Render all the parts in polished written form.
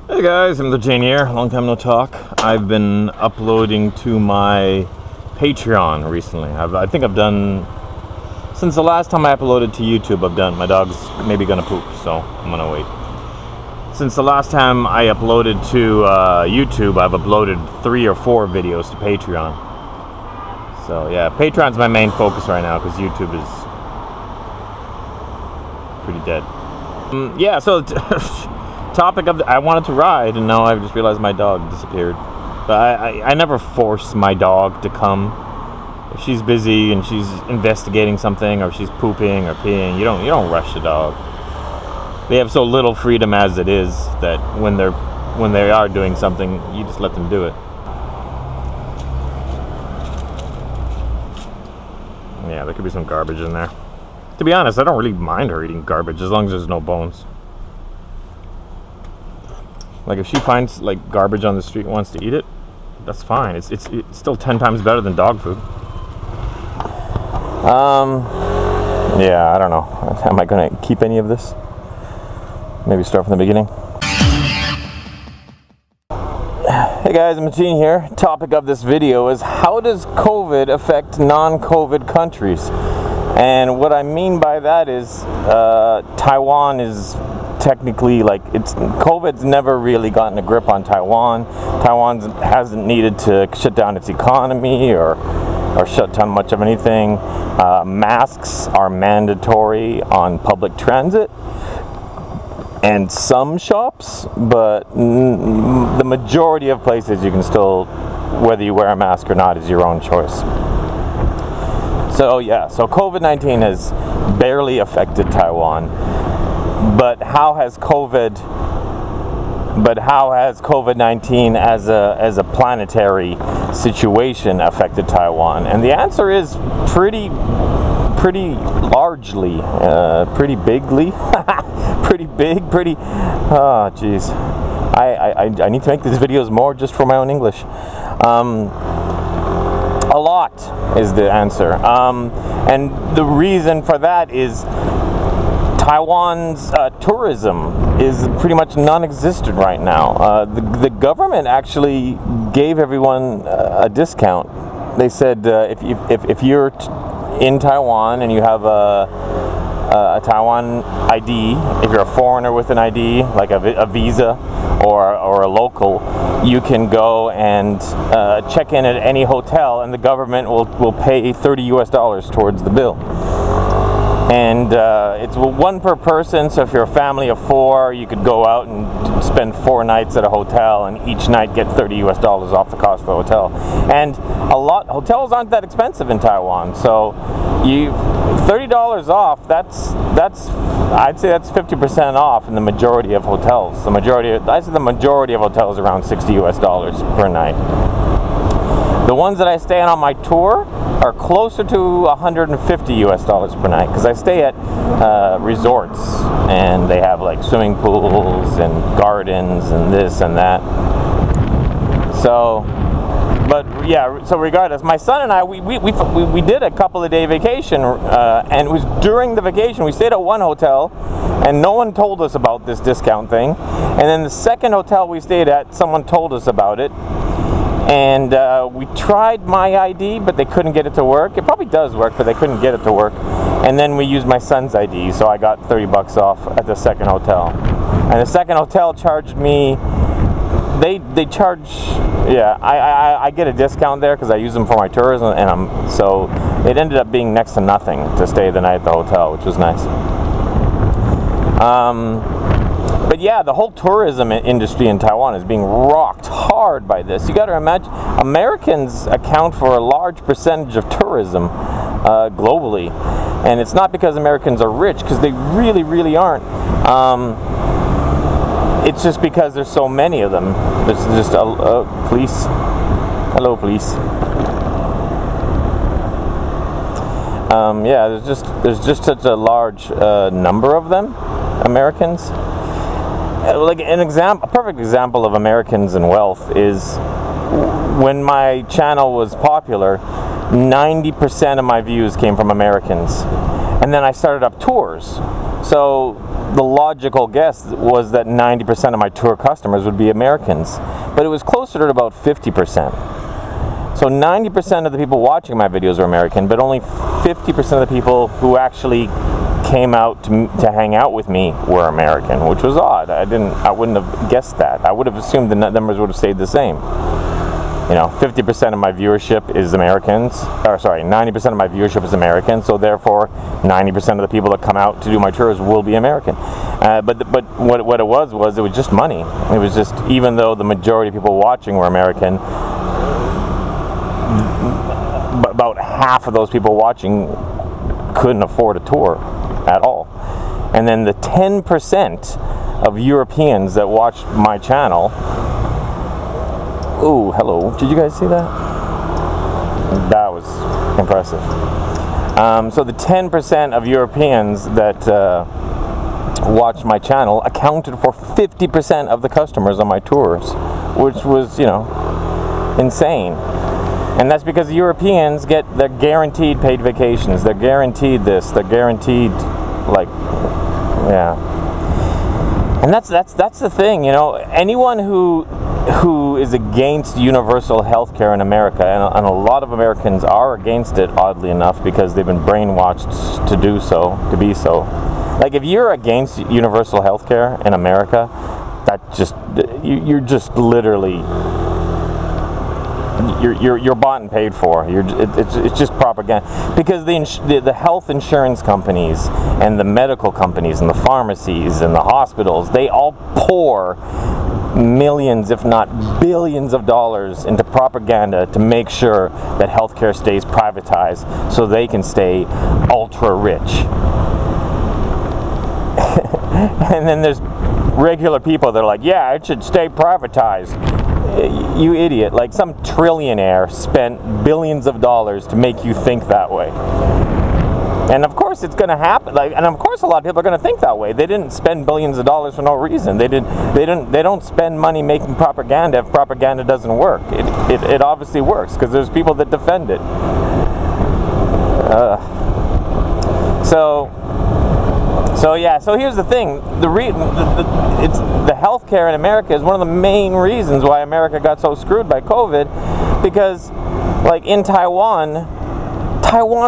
Hey guys, I'm the Jane here. Long time no talk. I've been uploading to my Patreon recently. I think I've done, since the last time I uploaded to YouTube, I've done, my dog's maybe gonna poop, so I'm gonna wait. Since the last time I uploaded to YouTube, I've uploaded 3 or 4 videos to Patreon. So yeah, Patreon's my main focus right now because YouTube is pretty dead. Yeah, so topic of I wanted to ride, and now I've just realized my dog disappeared. But I never force my dog to come. If she's busy and she's investigating something, or she's pooping or peeing, you don't rush the dog. They have so little freedom as it is that when they are doing something, you just let them do it. Yeah, there could be some garbage in there. To be honest, I don't really mind her eating garbage as long as there's no bones. Like if she finds like garbage on the street and wants to eat it, that's fine. It's still 10 times better than dog food. Yeah, I don't know. Am I gonna keep any of this? Maybe start from the beginning. Hey guys, I'm Gene here. Topic of this video is how does COVID affect non-COVID countries? And what I mean by that is Taiwan is technically, like, COVID's never really gotten a grip on Taiwan. Taiwan hasn't needed to shut down its economy or shut down much of anything. Masks are mandatory on public transit and some shops, but the majority of places you can still, whether you wear a mask or not, is your own choice. So yeah, so COVID-19 has barely affected Taiwan. But how has COVID-19 as a planetary situation affected Taiwan? And the answer is pretty largely, pretty bigly, oh geez. I need to make these videos more just for my own English. A lot is the answer. And the reason for that is Taiwan's tourism is pretty much non-existent right now. The government actually gave everyone a discount. They said if you're in Taiwan and you have a Taiwan ID, if you're a foreigner with an ID, like a visa or a local, you can go and check in at any hotel, and the government will pay $30 towards the bill. And it's 1 per person, so if you're a family of 4, you could go out and spend 4 nights at a hotel, and each night get $30 off the cost of the hotel. And hotels aren't that expensive in Taiwan, so $30 off. I'd say that's 50% off in the majority of hotels. The majority of hotels around $60 per night. The ones that I stay on my tour are closer to $150 per night, because I stay at resorts, and they have like swimming pools and gardens and this and that. So, but yeah, so regardless, my son and I, we did a couple of day vacation, and it was during the vacation we stayed at one hotel, and no one told us about this discount thing. And then the second hotel we stayed at, someone told us about it. And we tried my ID, but they couldn't get it to work. It probably does work, but they couldn't get it to work. And then we used my son's ID, so I got $30 off at the second hotel. And the second hotel charged me, they charge, yeah, I get a discount there because I use them for my tourism, and so it ended up being next to nothing to stay the night at the hotel, which was nice. But yeah, the whole tourism industry in Taiwan is being rocked hard by this. You got to imagine, Americans account for a large percentage of tourism globally. And it's not because Americans are rich, because they really, really aren't. It's just because there's so many of them. There's just police. Hello, police. Yeah, there's just such a large number of them, Americans. Like a perfect example of Americans and wealth is when my channel was popular, 90% of my views came from Americans. And then I started up tours. So the logical guess was that 90% of my tour customers would be Americans, but it was closer to about 50%. So 90% of the people watching my videos are American, but only 50% of the people who actually came out to hang out with me were American, which was odd. I wouldn't have guessed that. I would have assumed the numbers would have stayed the same. 50% of my viewership is Americans, 90% of my viewership is American, so therefore 90% of the people that come out to do my tours will be American. But what it was just money. It was just, even though the majority of people watching were American, about half of those people watching couldn't afford a tour at all. And then the 10% of Europeans that watched my channel, ooh, hello, did you guys see that? That was impressive. So the 10% of Europeans that watched my channel accounted for 50% of the customers on my tours, which was, insane. And that's because Europeans get their guaranteed paid vacations. They're guaranteed this. They're guaranteed, yeah. And that's the thing, Anyone who is against universal health care in America, and a lot of Americans are against it, oddly enough, because they've been brainwashed to do so, to be so. Like, if you're against universal health care in America, you're just literally, you're bought and paid for. It's just propaganda, because the health insurance companies and the medical companies and the pharmacies and the hospitals, they all pour millions, if not billions of dollars into propaganda to make sure that healthcare stays privatized so they can stay ultra rich. And then there's regular people that are like, yeah, it should stay privatized. You idiot. Like, some trillionaire spent billions of dollars to make you think that way. And of course it's going to happen. And of course a lot of people are going to think that way. They didn't spend billions of dollars for no reason. They don't spend money making propaganda if propaganda doesn't work. It obviously works, because there's people that defend it. So here's the thing. The healthcare in America is one of the main reasons why America got so screwed by COVID, because, in Taiwan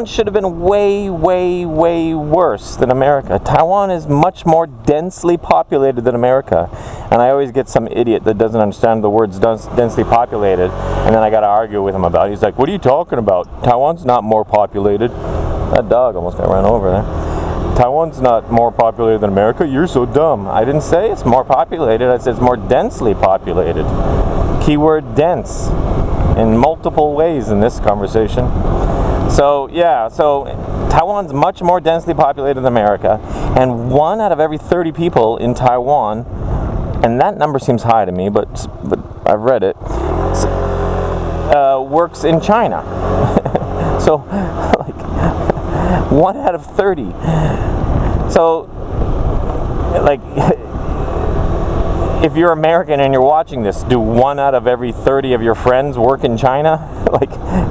should have been way, way, way worse than America. Taiwan is much more densely populated than America. And I always get some idiot that doesn't understand the words densely populated, and then I got to argue with him about it. He's like, what are you talking about? Taiwan's not more populated. That dog almost got run over there. Taiwan's not more populated than America. You're so dumb. I didn't say it's more populated. I said it's more densely populated. Keyword dense in multiple ways in this conversation. So Taiwan's much more densely populated than America, and 1 out of every 30 people in Taiwan, and that number seems high to me, but I've read it, works in China. So, 1 out of 30. So, if you're American and you're watching this, do 1 out of every 30 of your friends work in China?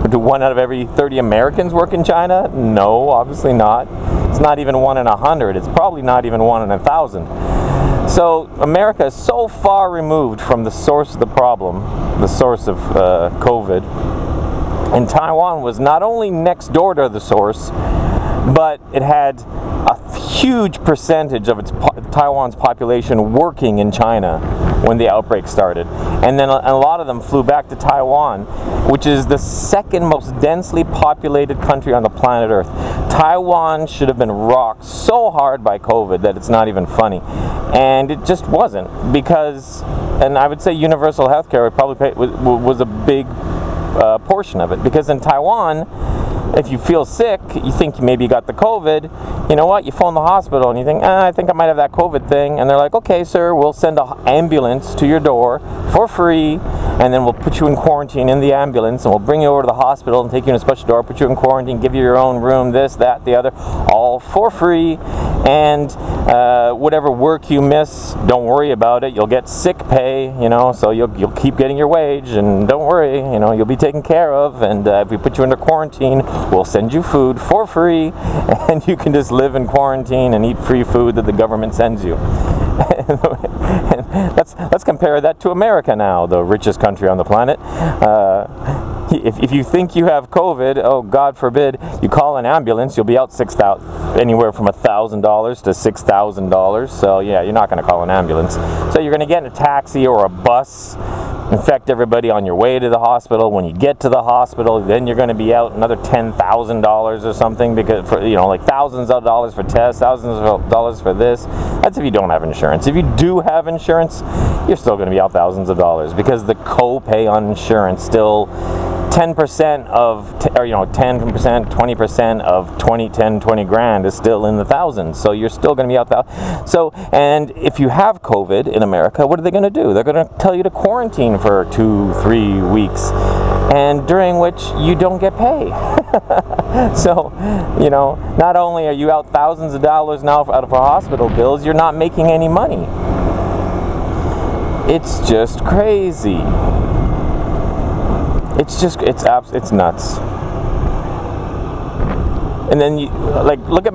Do 1 out of every 30 Americans work in China? No, obviously not. It's not even 1 in 100. It's probably not even 1 in 1,000. So America is so far removed from the source of the problem, the source of COVID. And Taiwan was not only next door to the source, but it had a huge percentage of Taiwan's population working in China when the outbreak started. And then a lot of them flew back to Taiwan, which is the second most densely populated country on the planet Earth. Taiwan should have been rocked so hard by COVID that it's not even funny. And it just wasn't, because, and I would say universal health care was a big portion of it, because in Taiwan, if you feel sick, you think maybe you got the COVID, you know what, you phone the hospital and you think, I think I might have that COVID thing, and they're like, okay sir, we'll send an ambulance to your door for free, and then we'll put you in quarantine in the ambulance, and we'll bring you over to the hospital and take you in a special door, put you in quarantine, give you your own room, this, that, the other, all for free. And whatever work you miss, don't worry about it. You'll get sick pay, so you'll keep getting your wage, and don't worry, you'll be taken care of. And if we put you into quarantine, we'll send you food for free, and you can just live in quarantine and eat free food that the government sends you. Let's compare that to America now, the richest country on the planet. If you think you have COVID, oh God forbid, you call an ambulance, you'll be out anywhere from $1,000 to $6,000. So yeah, you're not going to call an ambulance. So you're going to get in a taxi or a bus, infect everybody on your way to the hospital. When you get to the hospital, then you're going to be out another $10,000 or something, because like thousands of dollars for tests, thousands of dollars for this. That's if you don't have insurance. If you do have insurance, you're still going to be out thousands of dollars, because the co-pay on insurance still 10% of, 10%, 20% of 20 grand is still in the thousands. So you're still going to be out that. So, and if you have COVID in America, what are they going to do? They're going to tell you to quarantine for 2-3 weeks, and during which you don't get pay. So, not only are you out thousands of dollars now out of our hospital bills, you're not making any money. It's just crazy. It's nuts. And then look at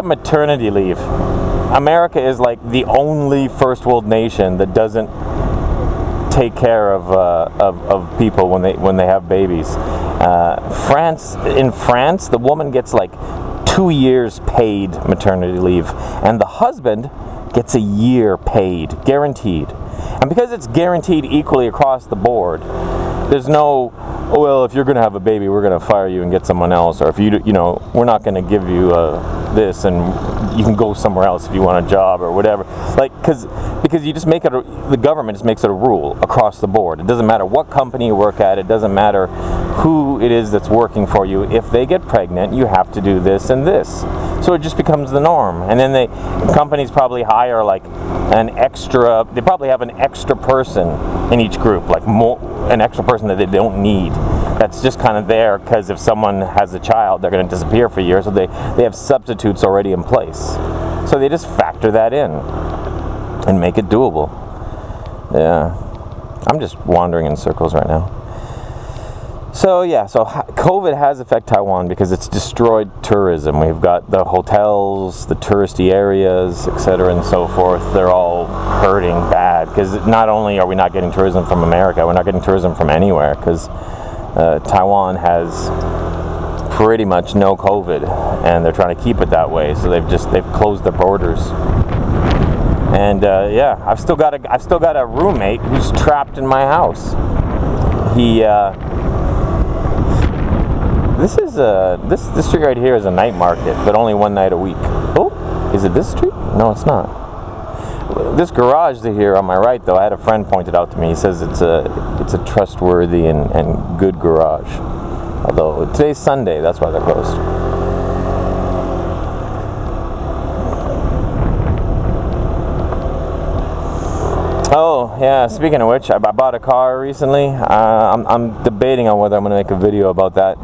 maternity leave. America is like the only first world nation that doesn't take care of people when they have babies. In France, the woman gets like 2 years paid maternity leave, and the husband gets a year paid, guaranteed. And because it's guaranteed equally across the board, there's no, well, if you're going to have a baby, we're going to fire you and get someone else, or if we're not going to give you this, and you can go somewhere else if you want a job or whatever. Because you just make it, the government just makes it a rule across the board. It doesn't matter what company you work at. It doesn't matter who it is that's working for you. If they get pregnant, you have to do this and this. So it just becomes the norm. And then companies probably hire they probably have an extra person in each group, an extra person that they don't need. That's just kind of there because if someone has a child, they're going to disappear for years, so they have substitutes already in place. So they just factor that in and make it doable. Yeah. I'm just wandering in circles right now. So yeah, COVID has affected Taiwan because it's destroyed tourism. We've got the hotels, the touristy areas, etc. and so forth. They're all hurting bad because not only are we not getting tourism from America, we're not getting tourism from anywhere because Taiwan has pretty much no COVID, and they're trying to keep it that way. So they've closed their borders. And yeah, I've still got a roommate who's trapped in my house. This street right here is a night market, but only one night a week. Oh, is it this street? No, it's not. This garage here on my right, though, I had a friend pointed out to me. He says it's a trustworthy and good garage. Although today's Sunday, that's why they're closed. Oh yeah, speaking of which, I bought a car recently. I'm debating on whether I'm going to make a video about that.